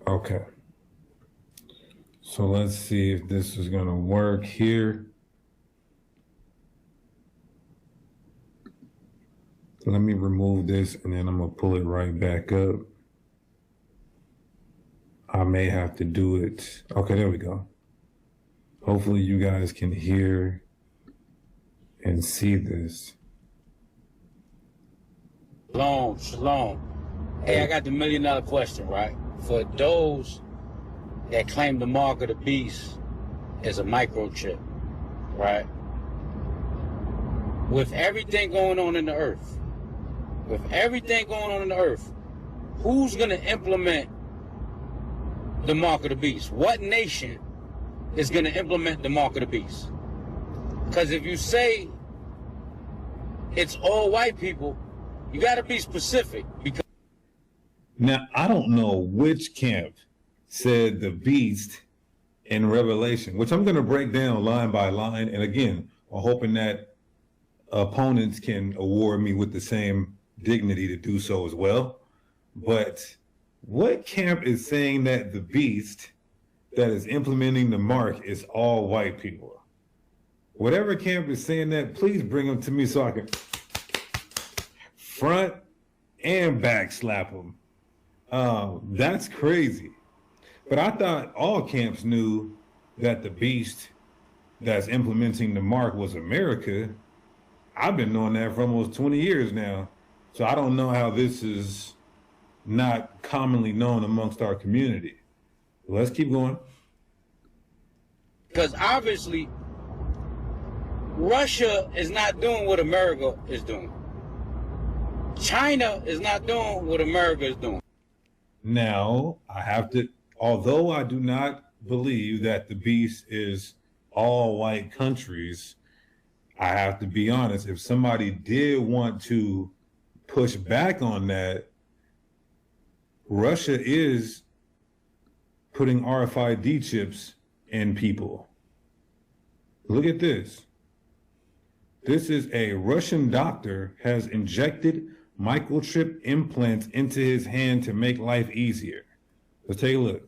Okay. So let's see if this is going to work here. Let me remove this and then I'm going to pull it right back up. I may have to do it. Okay, there we go. Hopefully you guys can hear and see this. Shalom. Hey, I got the $1 million question, right? For those that claim the mark of the beast is a microchip, right? With everything going on in the earth, who's going to implement the mark of the beast? What nation is going to implement the mark of the beast? Because if you say it's all white people, you got to be specific. Because now, I don't know which camp said the beast in Revelation, which I'm going to break down line by line. And again, I'm hoping that opponents can award me with the same dignity to do so as well. But what camp is saying that the beast that is implementing the mark is all white people? Whatever camp is saying that, please bring them to me so I can front and back slap them. That's crazy. But I thought all camps knew that the beast that's implementing the mark was America. I've been knowing that for almost 20 years now. So I don't know how this is not commonly known amongst our community. Let's keep going. Because obviously, Russia is not doing what America is doing. China is not doing what America is doing. Now, I have to, although I do not believe that the beast is all white countries, I have to be honest, if somebody did want to push back on that, Russia is putting RFID chips in people. Look at this. This is a Russian doctor has injected microchip implants into his hand to make life easier. Let's take a look.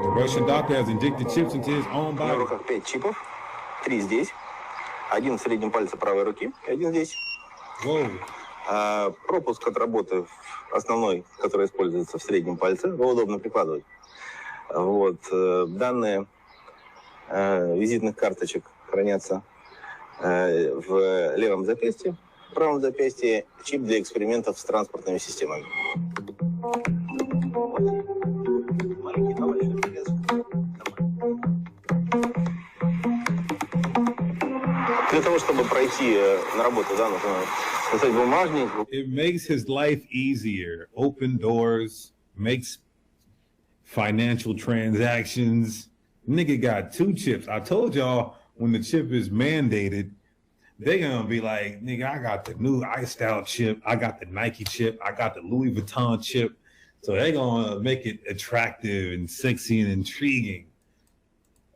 The Russian doctor has injected chips into his own body. У меня в руках 5 чипов, 3 здесь, один в среднем пальце правой руки, один здесь. Пропуск от работы основной, который используется в среднем пальце, его удобно прикладывать. Вот. Данные визитных карточек хранятся в левом запястье, в правом запястье чип для экспериментов с транспортными системами. Для того, чтобы пройти на работу, да, нужно написать бумажник. It makes his life easier. Open doors, makes financial transactions. Nigga got 2 chips. I told y'all when the chip is mandated, they gonna be like, nigga, I got the new iced out chip. I got the Nike chip. I got the Louis Vuitton chip. So they gonna make it attractive and sexy and intriguing.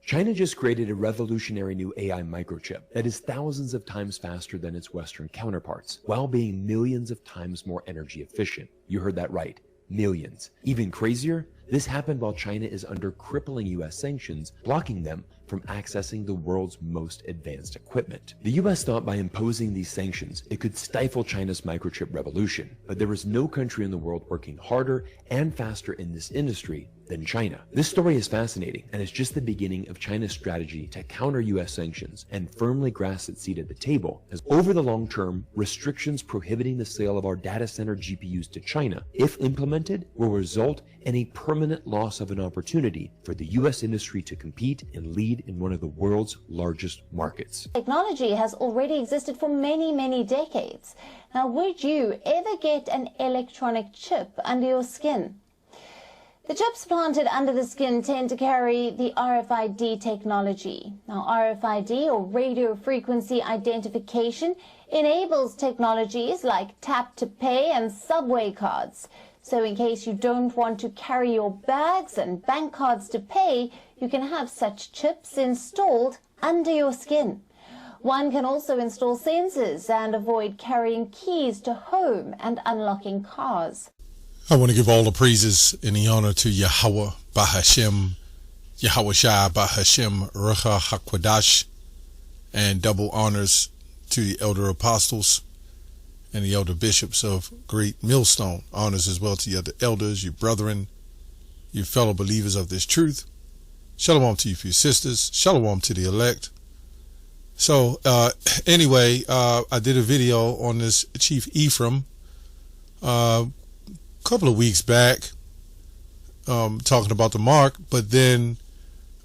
China just created a revolutionary new AI microchip that is thousands of times faster than its Western counterparts, while being millions of times more energy efficient. You heard that right. Millions. Even crazier, this happened while China is under crippling US sanctions, blocking them from accessing the world's most advanced equipment. The US thought by imposing these sanctions, it could stifle China's microchip revolution, but there is no country in the world working harder and faster in this industry than China. This story is fascinating, and it's just the beginning of China's strategy to counter US sanctions and firmly grasp its seat at the table, as over the long term, restrictions prohibiting the sale of our data center GPUs to China, if implemented, will result in a permanent loss of an opportunity for the US industry to compete and lead in one of the world's largest markets. Technology has already existed for many, many decades. Now, would you ever get an electronic chip under your skin? The chips planted under the skin tend to carry the RFID technology. Now, RFID, or radio frequency identification, enables technologies like tap to pay and subway cards. So in case you don't want to carry your bags and bank cards to pay, you can have such chips installed under your skin. One can also install sensors and avoid carrying keys to home and unlocking cars. I want to give all the praises and the honor to Yahweh Bahashem, Yahweh Shai Bahashem Rucha HaKwadash, and double honors to the elder apostles and the elder bishops of Great Millstone. Honors as well to your elders, your brethren, your fellow believers of this truth. Shalom to you, few sisters. Shalom to the elect. So anyway, I did a video on this Chief Ephraim a couple of weeks back, talking about the mark, but then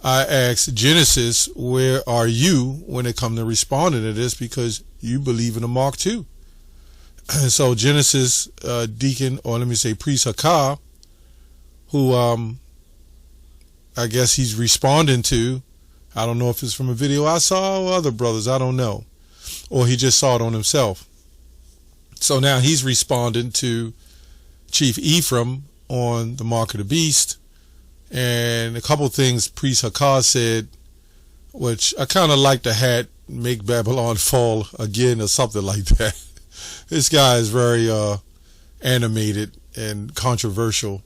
I asked Genesis, where are you when it comes to responding to this, because you believe in the mark too. So Genesis deacon, or let me say priest Hakah, who I guess he's responding to, I don't know if it's from a video I saw or other brothers, I don't know, or he just saw it on himself. So now he's responding to Chief Ephraim on the mark of the beast, and a couple of things priest Hakah said, which I kind of like the hat, make Babylon fall again, or something like that. This guy is very animated and controversial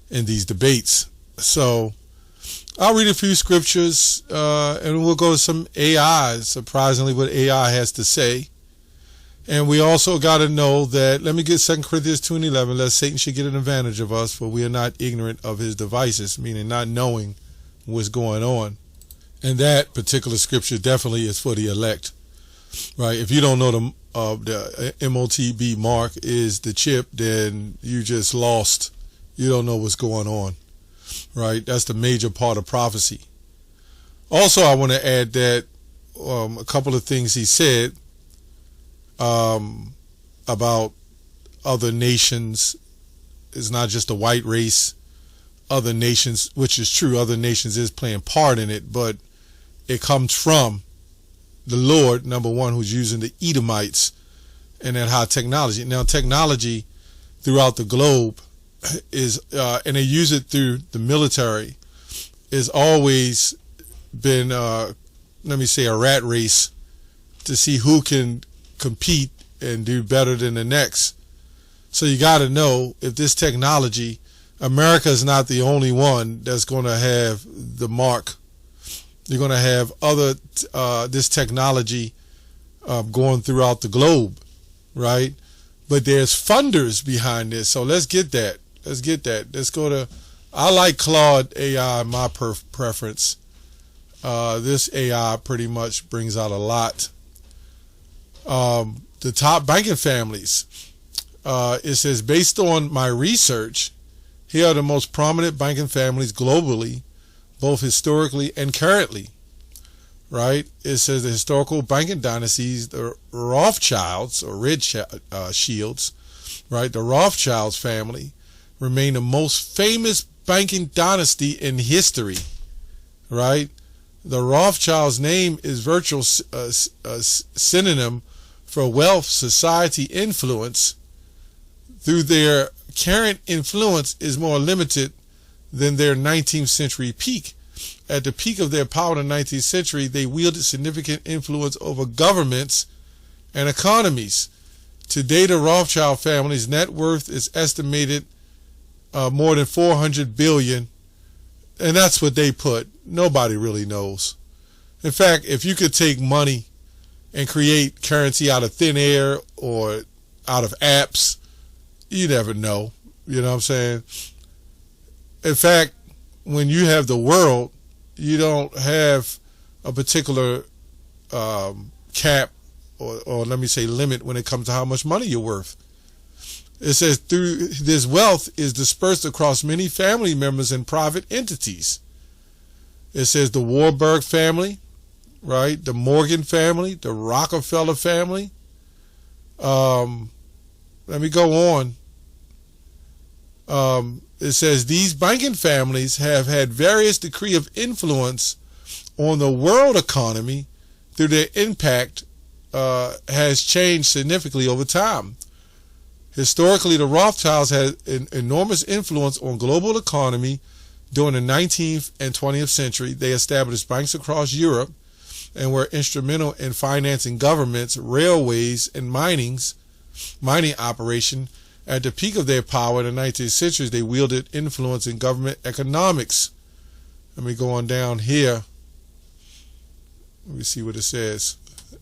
in these debates. So I'll read a few scriptures and we'll go to some AI, surprisingly what AI has to say. And we also got to know that, let me get 2 Corinthians 2:11, lest Satan should get an advantage of us, for we are not ignorant of his devices, meaning not knowing what's going on. And that particular scripture definitely is for the elect, right? If you don't know the MOTB mark is the chip, then you just lost. You don't know what's going on, right? That's the major part of prophecy. Also, I want to add that a couple of things he said about other nations. It's not just a white race. Other nations, which is true, other nations is playing part in it, but it comes from the Lord, number one, who's using the Edomites and that high technology. Now, technology throughout the globe is, and they use it through the military, is always been, let me say, a rat race to see who can compete and do better than the next. So you got to know, if this technology, America is not the only one that's going to have the mark. You're going to have other, this technology going throughout the globe, right? But there's funders behind this. So let's get that. Let's get that. Let's go to, I like Claude AI, my preference. This AI pretty much brings out a lot. The top banking families, it says, based on my research, here are the most prominent banking families globally, both historically and currently, right? It says the historical banking dynasties, the Rothschilds, or Shields, right? The Rothschilds family remain the most famous banking dynasty in history, right? The Rothschilds' name is virtual synonym for wealth, society, influence. Through their current influence is more limited than their 19th century peak. At the peak of their power in the 19th century, they wielded significant influence over governments and economies. Today, the Rothschild family's net worth is estimated more than $400 billion, and that's what they put. Nobody really knows. In fact, if you could take money and create currency out of thin air or out of apps, you never know. You know what I'm saying? In fact, when you have the world, you don't have a particular cap or let me say limit when it comes to how much money you're worth. It says through this wealth is dispersed across many family members and private entities. It says the Warburg family, right? The Morgan family, the Rockefeller family. Let me go on. It says these banking families have had various degree of influence on the world economy through their impact has changed significantly over time. Historically, the Rothschilds had an enormous influence on global economy during the 19th and 20th century. They established banks across Europe and were instrumental in financing governments, railways, and mining operation. At the peak of their power in the 19th century, they wielded influence in government economics. Let me go on down here. Let me see what it says.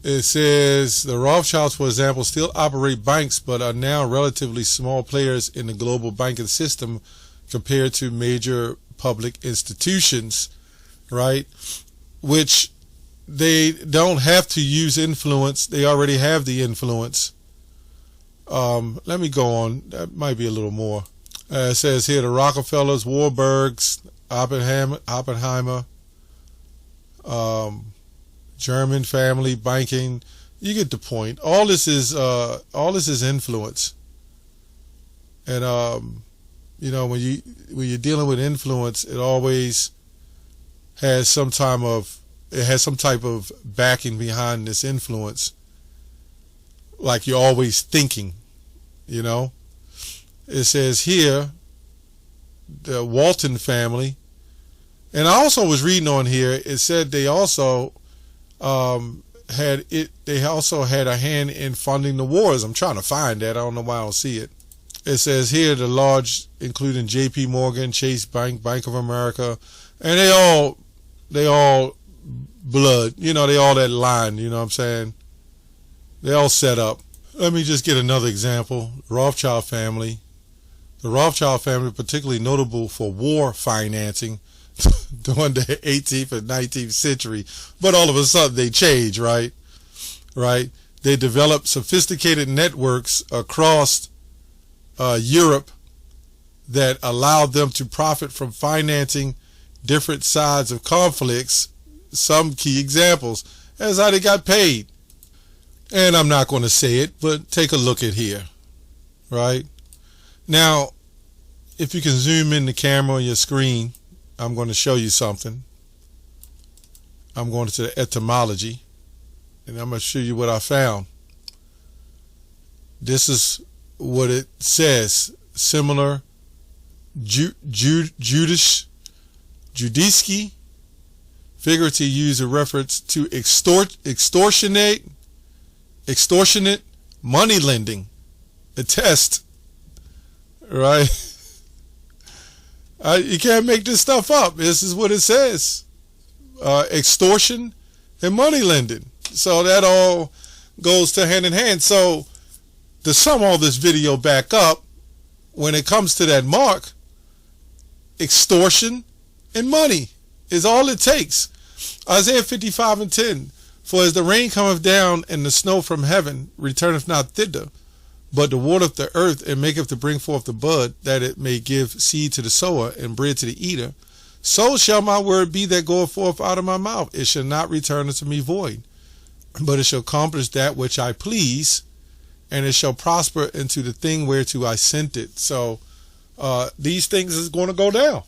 It says the Rothschilds, for example, still operate banks, but are now relatively small players in the global banking system compared to major public institutions, right? Which they don't have to use influence. They already have the influence. Let me go on. That might be a little more. It says here the Rockefellers, Warburgs, Oppenheimer, German family banking. You get the point. All this is influence. And you know, when you're dealing with influence, it always has some type of backing behind this influence. Like you're always thinking, you know. It says here the Walton family, and I also was reading on here. It said they also had a hand in funding the wars. I'm trying to find that. I don't know why I don't see it. It says here the large, including J.P. Morgan, Chase Bank, Bank of America, and they all blood. You know, they all that line. You know what I'm saying? They all set up. Let me just get another example. Rothschild family. The Rothschild family, particularly notable for war financing during the 18th and 19th century, but all of a sudden they change, right? Right? They developed sophisticated networks across Europe that allowed them to profit from financing different sides of conflicts. Some key examples. That's how they got paid. And I'm not going to say it, but take a look at here, right? Now, if you can zoom in the camera on your screen, I'm going to show you something. I'm going to the etymology, and I'm going to show you what I found. This is what it says. Similar, Judiski, figurative use a reference to extortionate money lending, a test, right? You can't make this stuff up. This is what it says. Extortion and money lending. So that all goes to hand in hand. So to sum all this video back up, when it comes to that mark, extortion and money is all it takes. Isaiah 55:10. For as the rain cometh down and the snow from heaven returneth not thither, but to watereth the earth and maketh to bring forth the bud, that it may give seed to the sower and bread to the eater, so shall my word be that goeth forth out of my mouth. It shall not return unto me void, but it shall accomplish that which I please, and it shall prosper into the thing whereto I sent it. So these things is going to go down,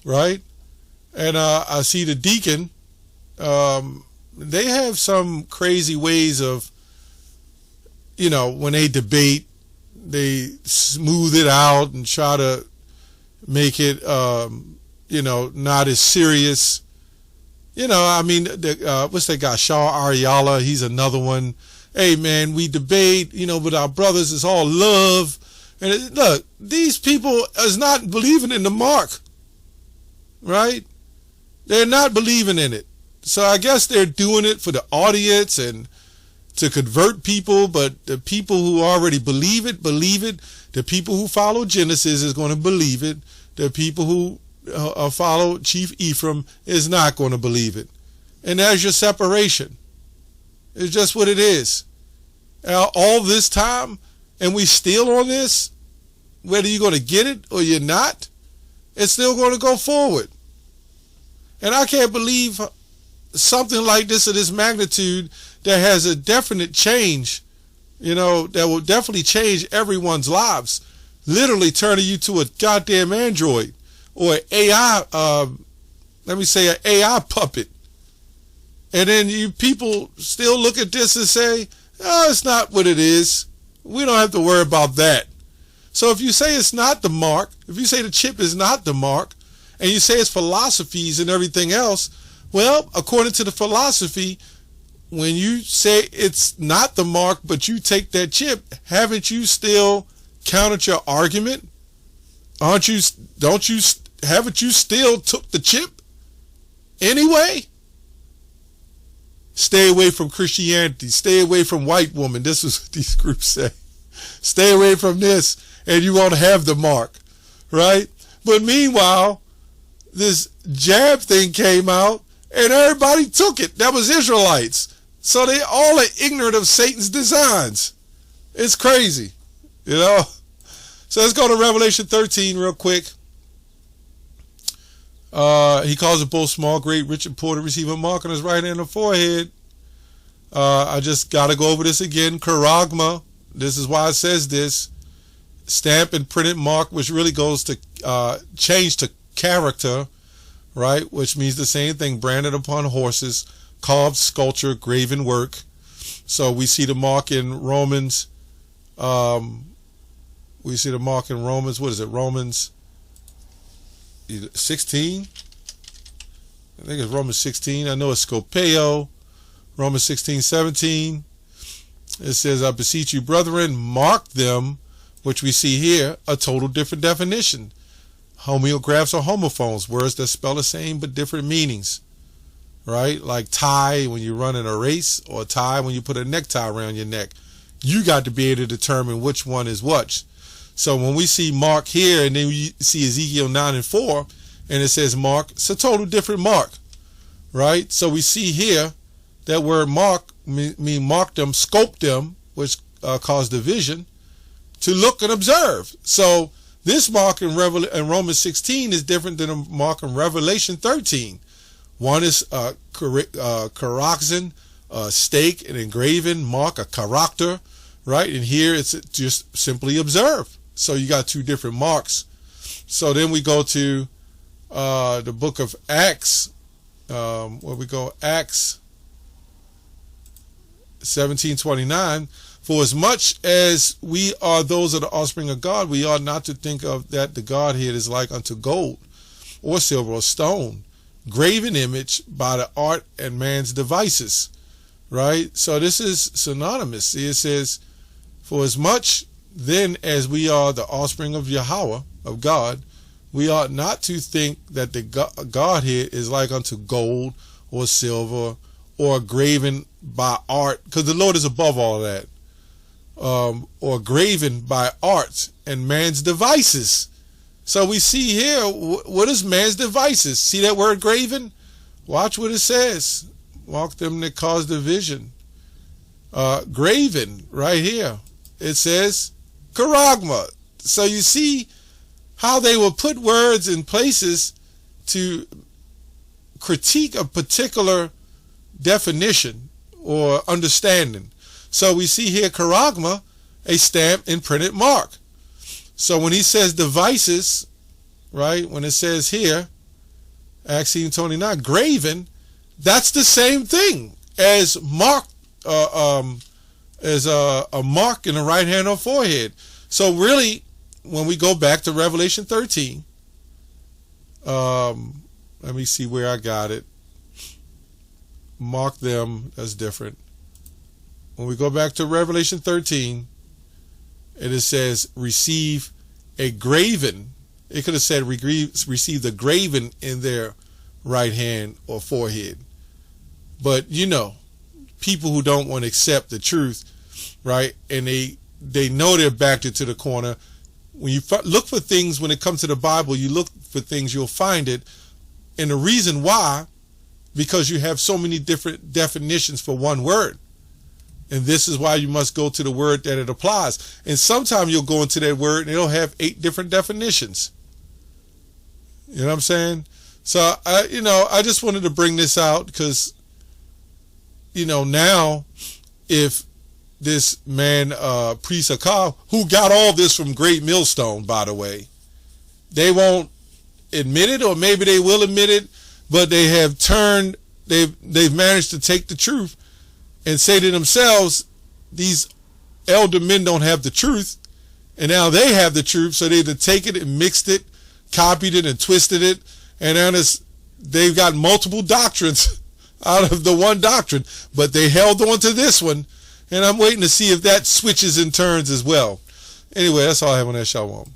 right? And I see the deacon. They have some crazy ways of, you know, when they debate, they smooth it out and try to make it, you know, not as serious. You know, I mean, what's that guy, Shaw Ariala? He's another one. Hey, man, we debate, you know, but our brothers, it's all love. And look, these people is not believing in the mark, right? They're not believing in it. So I guess they're doing it for the audience and to convert people, but the people who already believe it. The people who follow Genesis is going to believe it. The people who follow Chief Ephraim is not going to believe it. And there's your separation. It's just what it is. All this time, and we still on this, whether you're going to get it or you're not, it's still going to go forward. And I can't believe something like this of this magnitude that has a definite change, you know, that will definitely change everyone's lives, literally turning you to a goddamn android or an AI, let me say an AI puppet. And then you people still look at this and say, oh, it's not what it is. We don't have to worry about that. So if you say it's not the mark, if you say the chip is not the mark, and you say it's philosophies and everything else, Well, according to the philosophy, when you say it's not the mark, but you take that chip, haven't you still countered your argument? Haven't you still took the chip anyway? Stay away from Christianity. Stay away from white woman. This is what these groups say. Stay away from this and you won't have the mark, right? But meanwhile, this jab thing came out and everybody took it. That was Israelites. So they all are ignorant of Satan's designs. It's crazy, you know? So let's go to Revelation 13 real quick. He calls it both small, great, rich, and poor to receive a mark on his right hand and forehead. I just got to go over this again. Charagma. This is why it says this. Stamp and printed mark, which really goes to change to character, right? Which means the same thing. Branded upon horses, carved sculpture, graven work. So we see the mark in Romans. We see the mark in Romans. What is it? Romans 16? I think it's Romans 16. I know it's Scopeo. Romans 16:17. It says, I beseech you, brethren, mark them, which we see here, a total different definition. Homeographs or homophones, words that spell the same but different meanings. Right? Like tie when you run in a race, or tie when you put a necktie around your neck. You got to be able to determine which one is which. So when we see Mark here, and then we see Ezekiel 9:4, and it says mark, it's a total different mark. Right? So we see here that word mark mean mark them, scope them, which caused division, to look and observe. So this mark in Romans 16 is different than a mark in Revelation 13. One is karakzin, stake, an engraven mark, a character, right? And here it's just simply observe. So you got two different marks. So then we go to the book of Acts, where we go, Acts 17:29. For as much as we are those of the offspring of God, we ought not to think of that the Godhead is like unto gold or silver or stone, graven image by the art and man's devices. Right? So this is synonymous. See, it says, for as much then as we are the offspring of Yahweh, of God, we ought not to think that the Godhead is like unto gold or silver or graven by art, because the Lord is above all that, or graven by art and man's devices. So we see here, what is man's devices? See that word graven? Watch what it says. Mark them that cause division. Graven, right here. It says charagma. So you see how they will put words in places to critique a particular definition or understanding. So we see here charagma, a stamped and printed mark. So when he says devices, right, when it says here, Acts 17:29, graven, that's the same thing as mark, as a mark in the right hand or forehead. So really, when we go back to Revelation 13, let me see where I got it. Mark them, that's different. When we go back to Revelation 13, and it says receive a graven, it could have said receive the graven in their right hand or forehead. But you know, people who don't want to accept the truth, right, and they know they're backed into the corner. When you look for things, when it comes to the Bible, you look for things, you'll find it. And the reason why, because you have so many different definitions for one word. And this is why you must go to the word that it applies. And sometimes you'll go into that word and it'll have 8 different definitions. You know what I'm saying? So, I just wanted to bring this out because, now if this man, Priest Akal, who got all this from Great Millstone, by the way, they won't admit it, or maybe they will admit it, but they have they've managed to take the truth and say to themselves, these elder men don't have the truth, and now they have the truth, so they either take it and mixed it, copied it and twisted it, and now they've got multiple doctrines out of the one doctrine, but they held on to this one, and I'm waiting to see if that switches and turns as well. Anyway, that's all I have on that. Shalom.